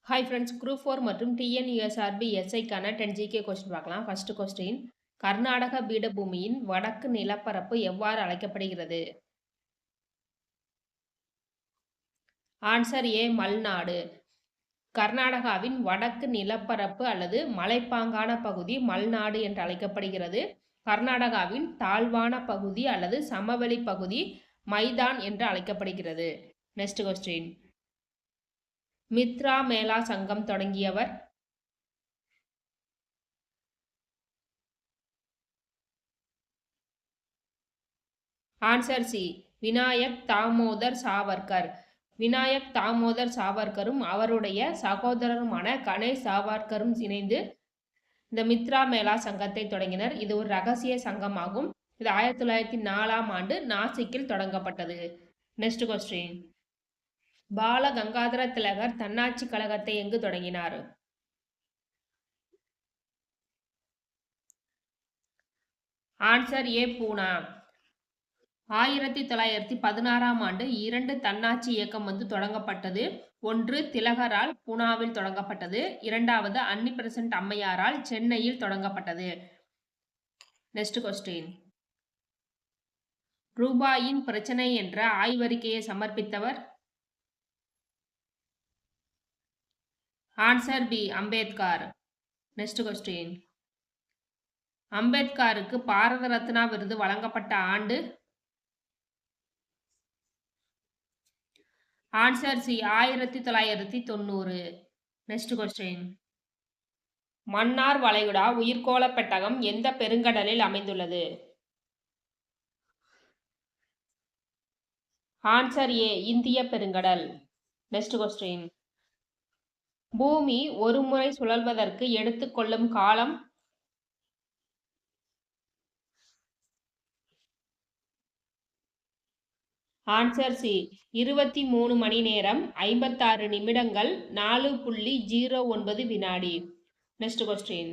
Hi friends, group 4 மற்றும் TNUSRB எஸ்ஐக்கான 10 GK question பார்க்கலாம். ஃபர்ஸ்ட் கொஸ்டின், கர்நாடக பீடபூமியின் வடக்கு நிலப்பரப்பு எவ்வாறு அழைக்கப்படுகிறது? Answer A, Malnad. கர்நாடகாவின் வடக்கு நிலப்பரப்பு அல்லது மலைப்பாங்கான பகுதி மல்நாடு என்று அழைக்கப்படுகிறது. கர்நாடகாவின் தாழ்வான பகுதி அல்லது சமவெளி பகுதி மைதான் என்று அழைக்கப்படுகிறது. நெக்ஸ்ட் கொஸ்டின், மித்ரா மேளா சங்கம் தொடங்கியவர்? Answer C, Vinayak Damodar Savarkar. வினாயக் தாமோதர் சாவர்கரும் அவருடைய சகோதரருமான கணேஷ் சாவர்கரும் இணைந்து இந்த மித்ரா மேளா சங்கத்தை தொடங்கினர். இது ஒரு ரகசிய சங்கமாகும். இது 1904ஆம் ஆண்டு நாசிக்கில் தொடங்கப்பட்டது. நெக்ஸ்ட் கொஸ்டின், பால கங்காதர திலகர் தன்னாட்சி கழகத்தை எங்கு தொடங்கினார்? ஆன்சர் ஏ, பூனா. 1916ஆம் ஆண்டு 2 தன்னாட்சி இயக்கம் தொடங்கப்பட்டது. ஒன்று திலகரால் பூனாவில் தொடங்கப்பட்டது, இரண்டாவது அன்னி பெசன்ட் அம்மையாரால் சென்னையில் தொடங்கப்பட்டது. நெக்ஸ்ட் கொஸ்டின், ரூபாயின் பிரச்சனை என்ற ஆய்வறிக்கையை சமர்ப்பித்தவர்? Answer B, Ambedkar. Next question, அம்பேத்கருக்கு பாரத ரத்னா விருது வழங்கப்பட்ட ஆண்டு? Answer C, 1990. Next question, Mannar வளைகுடா உயிர்கோள பெட்டகம் எந்த பெருங்கடலில் அமைந்துள்ளது? ஆன்சர் ஏ, இந்திய பெருங்கடல். நெக்ஸ்ட் கொஸ்டின், பூமி ஒரு முறை சுழல்வதற்கு எடுத்துக்கொள்ளும் காலம்? ஆன்சர் சி, 23 மணி நேரம் 56 நிமிடங்கள் 4.09 வினாடி. நெக்ஸ்ட் கொஸ்டின்,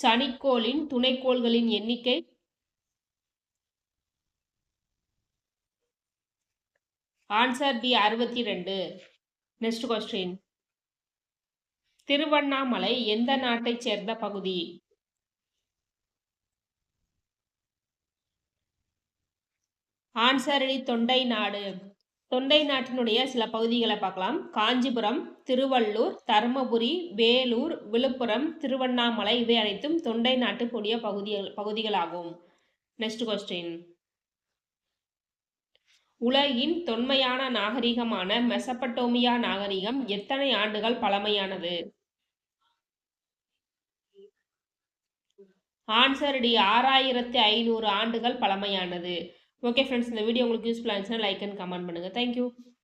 சனிக்கோளின் துணைக்கோள்களின் எண்ணிக்கை? Answer B, 62. Next question, Tiruvannamalai எந்த நாட்டைச் சேர்ந்த பகுதி? ஆன்சர் டி, தொண்டை நாடு. தொண்டை நாட்டினுடைய சில பகுதிகளை பார்க்கலாம். காஞ்சிபுரம், திருவள்ளூர், தருமபுரி, வேலூர், விழுப்புரம், திருவண்ணாமலை இவை அனைத்தும் தொண்டை நாட்டுக்குரிய பகுதிகளாகும். நெக்ஸ்ட் கொஸ்டின், உலகின் தொன்மையான நாகரிகமான மெசபடோமியா நாகரிகம் எத்தனை ஆண்டுகள் பழமையானது? ஆன்சர் டி, 6500 ஆண்டுகள் பழமையானது. ஓகே ஃப்ரெண்ட்ஸ், இந்த வீடியோ உங்களுக்கு யூஸ்ஃபுல்லாக இருந்துச்சுன்னா லைக் அண்ட் கமெண்ட் பண்ணுங்கள். தேங்க்யூ.